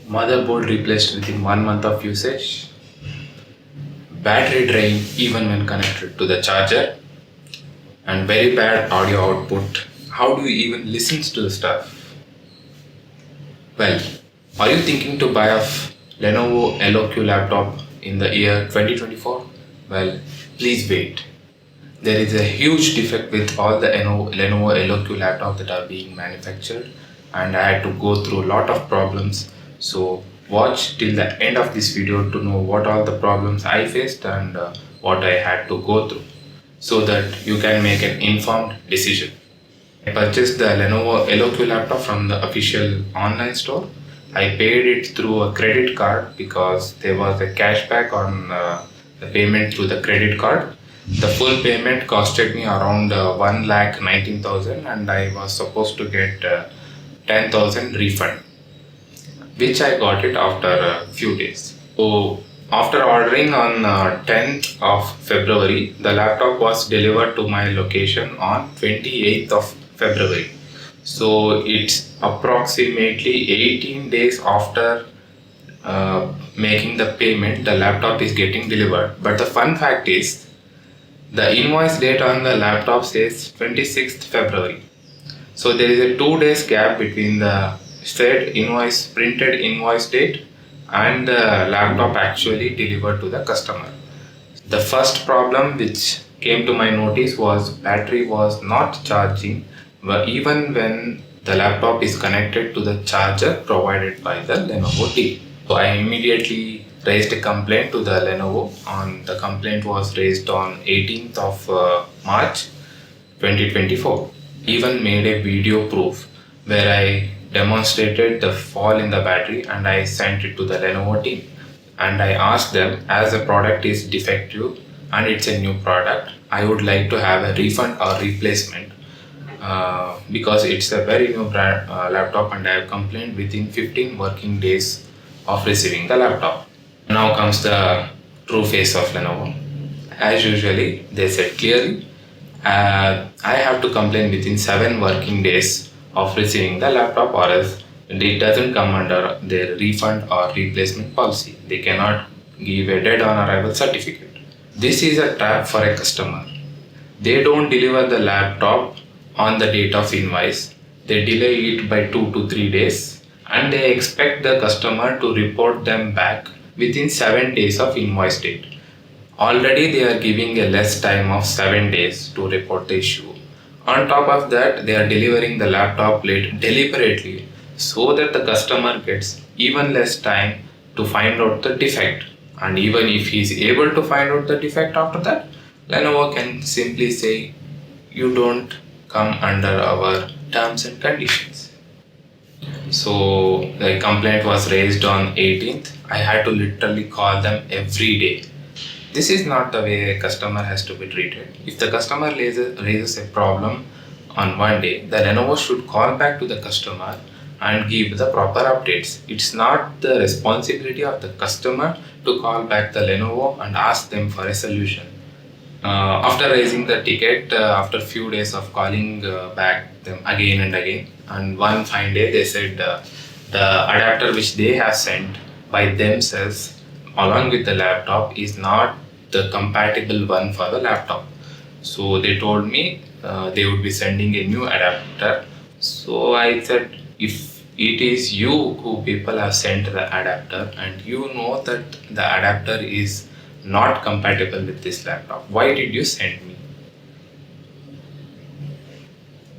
Motherboard replaced within 1 month of usage. Battery drain even when connected to the charger. And very bad audio output. How do you even listen to the stuff? Well, are you thinking to buy a Lenovo LOQ laptop in the year 2024? Well, please wait. There is a huge defect with all the Lenovo LOQ laptops that are being manufactured, and I had to go through a lot of problems. So watch till the end of this video to know what all the problems I faced and what I had to go through, so that you can make an informed decision. I purchased the Lenovo LOQ laptop from the official online store. I paid it through a credit card because there was a cashback on the payment through the credit card. The full payment costed me around 1,19,000 and I was supposed to get 10,000 refund, which I got it after a few days. So after ordering on 10th of February, the laptop was delivered to my location on 28th of February. So it's approximately 18 days after making the payment, the laptop is getting delivered. But the fun fact is, the invoice date on the laptop says 26th February. So there is a 2 days gap between the said invoice, printed invoice date, and the laptop actually delivered to the customer. The first problem which came to my notice was battery was not charging even when the laptop is connected to the charger provided by the Lenovo team. So I immediately raised a complaint to the Lenovo. The complaint was raised on 18th of March 2024. Even made a video proof where I demonstrated the fall in the battery and I sent it to the Lenovo team. And I asked them, as the product is defective and it's a new product, I would like to have a refund or replacement because it's a very new brand laptop and I have complained within 15 working days of receiving the laptop. Now comes the true face of Lenovo. As usually, they said clearly, I have to complain within 7 working days of receiving the laptop, or else it doesn't come under their refund or replacement policy. They cannot give a dead on arrival certificate. This is a trap for a customer. They don't deliver the laptop on the date of invoice. They delay it by 2 to 3 days and they expect the customer to report them back within 7 days of invoice date. Already they are giving a less time of 7 days to report the issue. On top of that, they are delivering the laptop late deliberately so that the customer gets even less time to find out the defect. And even if he is able to find out the defect after that, Lenovo can simply say, you don't come under our terms and conditions. So the complaint was raised on 18th. I had to literally call them every day. This is not the way a customer has to be treated. If the customer raises a problem on one day, the Lenovo should call back to the customer and give the proper updates. It's not the responsibility of the customer to call back the Lenovo and ask them for a solution. After raising the ticket, after few days of calling back them again and again, and one fine day they said the adapter which they have sent by themselves along with the laptop is not the compatible one for the laptop. So they told me they would be sending a new adapter. So I said, if it is you who people have sent the adapter and you know that the adapter is not compatible with this laptop, why did you send me?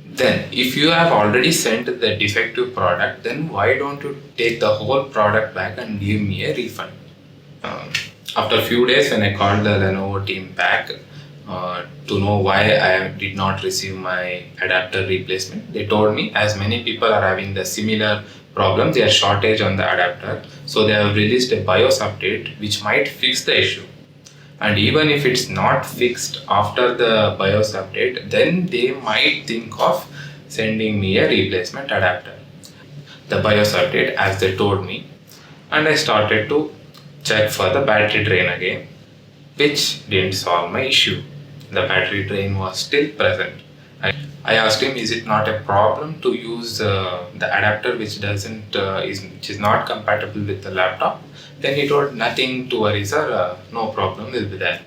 Then if you have already sent the defective product, then why don't you take the whole product back and give me a refund? After a few days, when I called the Lenovo team back to know why I did not receive my adapter replacement, they told me as many people are having the similar problem, there is shortage on the adapter, so they have released a BIOS update which might fix the issue. And even if it's not fixed after the BIOS update, then they might think of sending me a replacement adapter. The BIOS update, as they told me, and I started to check for the battery drain again, which didn't solve my issue. The battery drain was still present. I asked him, is it not a problem to use the adapter which doesn't which is not compatible with the laptop? Then he told, nothing to worry, sir. No problem will be there.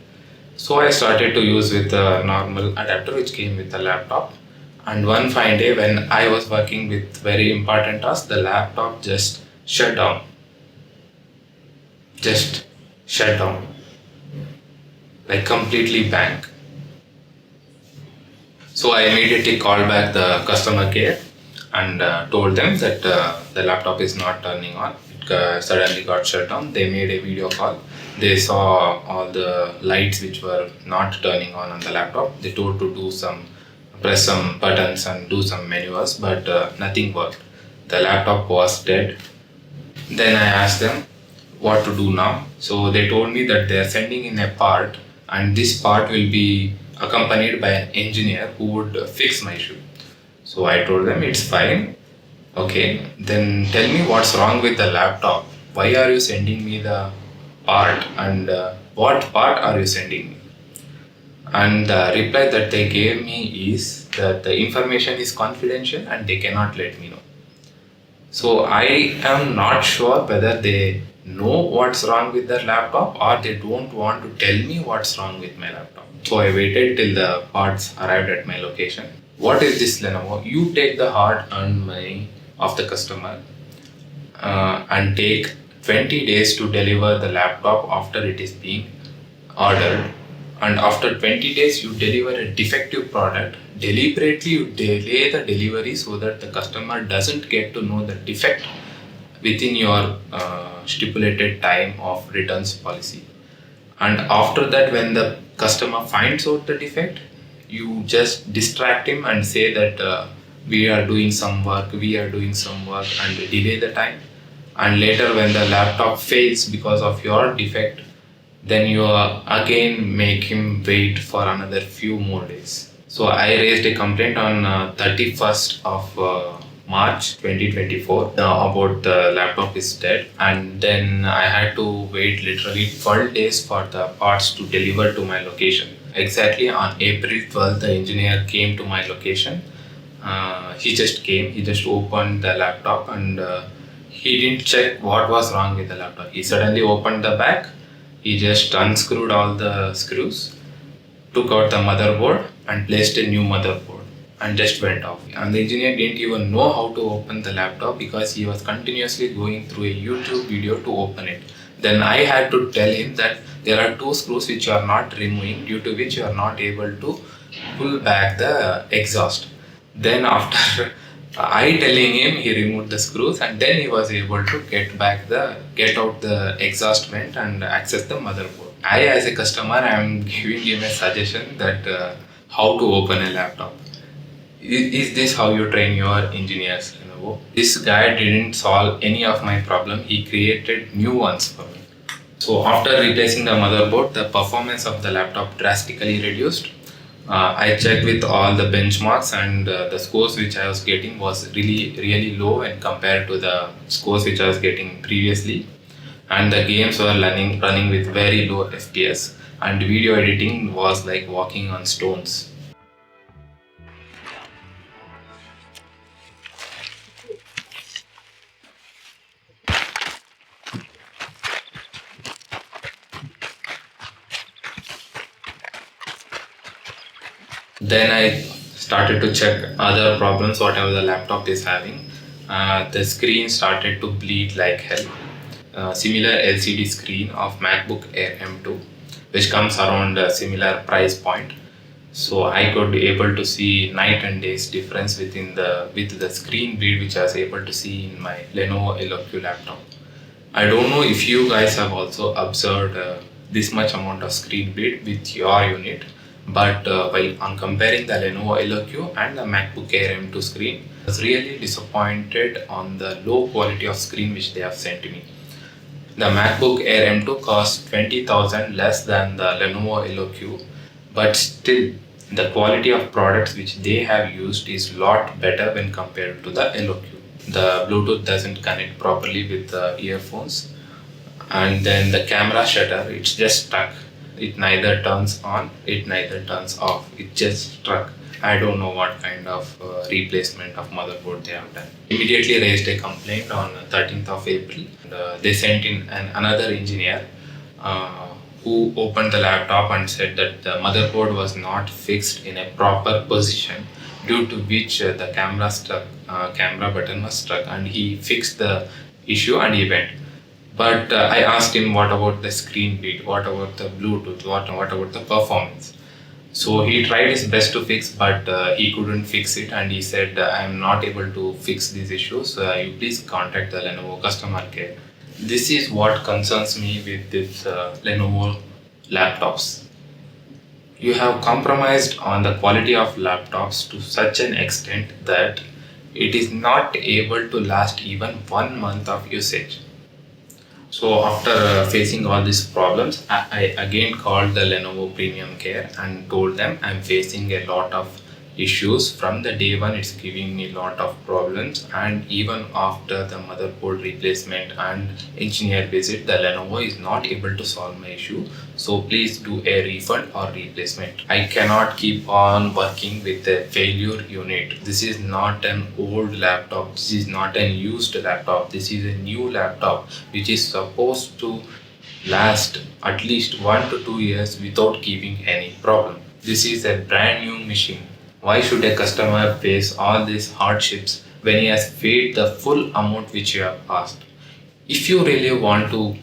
So I started to use with the normal adapter which came with the laptop. And one fine day when I was working with very important tasks, the laptop just shut down. Just shut down. Like completely blank. So I immediately called back the customer care and told them that the laptop is not turning on. It suddenly got shut down. They made a video call. They saw all the lights which were not turning on the laptop. They told to press some buttons and do some manuals, but nothing worked. The laptop was dead. Then I asked them what to do now. So they told me that they are sending in a part, and this part will be accompanied by an engineer who would fix my issue. So I told them it's fine. Okay, then tell me what's wrong with the laptop. Why are you sending me the part, and what part are you sending me? And the reply that they gave me is that the information is confidential and they cannot let me know. So I am not sure whether they know what's wrong with their laptop or they don't want to tell me what's wrong with my laptop. So I waited till the parts arrived at my location. What is this, Lenovo? You take the hard-earned money of the customer and take 20 days to deliver the laptop after it is being ordered, and after 20 days you deliver a defective product. Deliberately you delay the delivery so that the customer doesn't get to know the defect within your stipulated time of returns policy. And after that, when the customer finds out the defect, you just distract him and say that we are doing some work and delay the time. And later when the laptop fails because of your defect, then you again make him wait for another few more days. So I raised a complaint on 31st of March 2024 about the laptop is dead, and then I had to wait literally 12 days for the parts to deliver to my location. Exactly on April 12th, the engineer came to my location. He just opened the laptop and he didn't check what was wrong with the laptop. He suddenly opened the back. He just unscrewed all the screws, took out the motherboard and placed a new motherboard and just went off. And the engineer didn't even know how to open the laptop because he was continuously going through a YouTube video to open it. Then I had to tell him that there are two screws which you are not removing, due to which you are not able to pull back the exhaust. Then after I telling him, he removed the screws and then he was able to get out the exhaust vent and access the motherboard. I, as a customer, am giving him a suggestion that how to open a laptop. Is this how you train your engineers? This guy didn't solve any of my problem. He created new ones for me. So after replacing the motherboard, the performance of the laptop drastically reduced. I checked with all the benchmarks, and the scores which I was getting was really low when compared to the scores which I was getting previously. And the games were running with very low FPS, and video editing was like walking on stones. Then I started to check other problems whatever the laptop is having. The screen started to bleed like hell. Similar LCD screen of MacBook Air M2, which comes around a similar price point. So I could be able to see night and days difference with the screen bleed which I was able to see in my Lenovo LOQ laptop. I don't know if you guys have also observed this much amount of screen bleed with your unit, but while on comparing the Lenovo LOQ and the MacBook Air M2 screen, I was really disappointed on the low quality of screen which they have sent me. The MacBook Air M2 cost 20,000 less than the Lenovo LOQ, but still the quality of products which they have used is lot better when compared to the LOQ. The Bluetooth doesn't connect properly with the earphones, and then the camera shutter, it's just stuck. It neither turns on, it neither turns off, it just stuck. I don't know what kind of replacement of motherboard they have done. Immediately raised a complaint on 13th of April. And, they sent in another engineer who opened the laptop and said that the motherboard was not fixed in a proper position, due to which the camera button was stuck, and he fixed the issue and he went. But I asked him, what about the screen beat, what about the Bluetooth, what about the performance? So he tried his best to fix, but he couldn't fix it, and he said, I am not able to fix these issues. You please contact the Lenovo customer care. This is what concerns me with this Lenovo laptops. You have compromised on the quality of laptops to such an extent that it is not able to last even 1 month of usage. So after facing all these problems, I again called the Lenovo Premium Care and told them I'm facing a lot of issues. From the day one, it's giving me a lot of problems, and even after the motherboard replacement and engineer visit, the Lenovo is not able to solve my issue. So please do a refund or replacement. I cannot keep on working with a failure unit. This is not an old laptop. This is not an used laptop. This is a new laptop which is supposed to last at least 1 to 2 years without giving any problem. This is a brand new machine. Why should a customer face all these hardships when he has paid the full amount which you have asked? If you really want to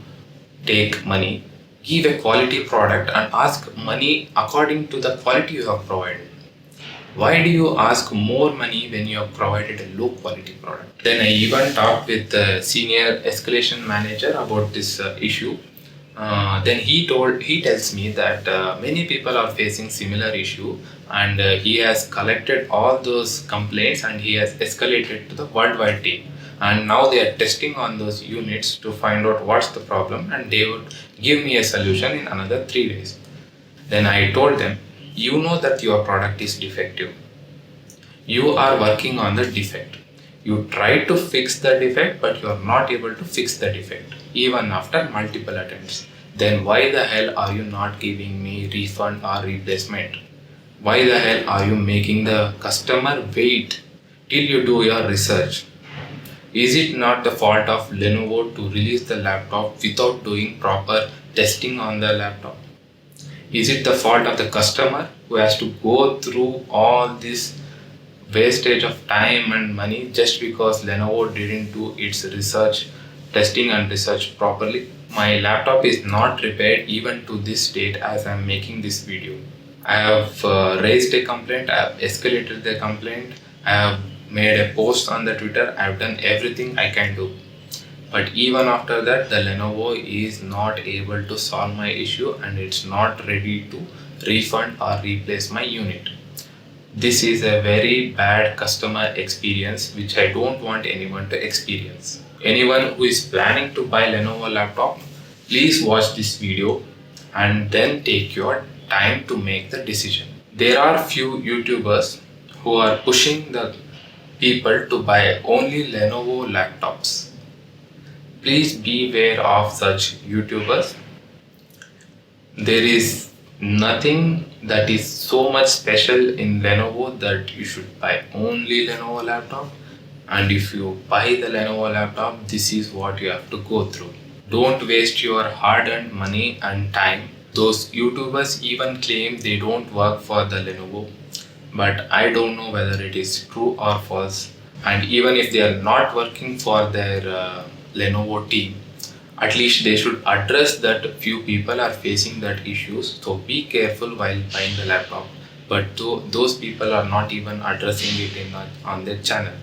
take money, give a quality product and ask money according to the quality you have provided. Why do you ask more money when you have provided a low quality product? Then I even talked with the senior escalation manager about this issue. Then he tells me that many people are facing similar issue, and he has collected all those complaints and he has escalated to the worldwide team, and now they are testing on those units to find out what's the problem, and they would give me a solution in another 3 days. Then I told them, you know that your product is defective. You are working on the defect. You try to fix the defect, but you are not able to fix the defect even after multiple attempts. Then why the hell are you not giving me refund or replacement? Why the hell are you making the customer wait till you do your research? Is it not the fault of Lenovo to release the laptop without doing proper testing on the laptop? Is it the fault of the customer who has to go through all this wastage of time and money just because Lenovo didn't do its testing and research properly? My laptop is not repaired even to this date as I am making this video. I have raised a complaint, I have escalated the complaint, I have made a post on the Twitter, I have done everything I can do. But even after that, the Lenovo is not able to solve my issue, and it's not ready to refund or replace my unit. This is a very bad customer experience which I don't want anyone to experience. Anyone who is planning to buy Lenovo laptop, please watch this video and then take your time to make the decision. There are few YouTubers who are pushing the people to buy only Lenovo laptops. Please beware of such YouTubers. There is nothing that is so much special in Lenovo that you should buy only Lenovo laptop. And if you buy the Lenovo laptop, this is what you have to go through. Don't waste your hard-earned money and time. Those YouTubers even claim they don't work for the Lenovo, but I don't know whether it is true or false. And even if they are not working for their Lenovo team, at least they should address that few people are facing that issues. So be careful while buying the laptop. But those people are not even addressing it on their channel.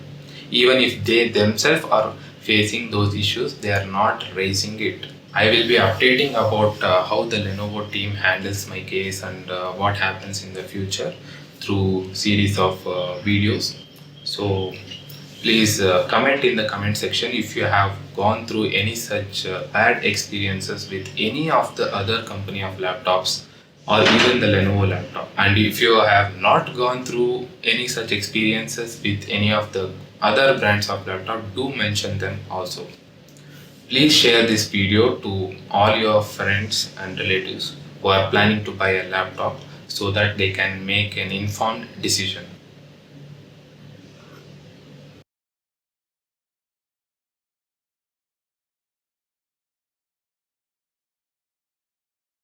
Even if they themselves are facing those issues, they are not raising it. I will be updating about how the Lenovo team handles my case and what happens in the future through series of videos. So please comment in the comment section if you have gone through any such bad experiences with any of the other company of laptops or even the Lenovo laptop. And if you have not gone through any such experiences with any of the other brands of laptop, do mention them also. Please share this video to all your friends and relatives who are planning to buy a laptop. so that they can make an informed decision.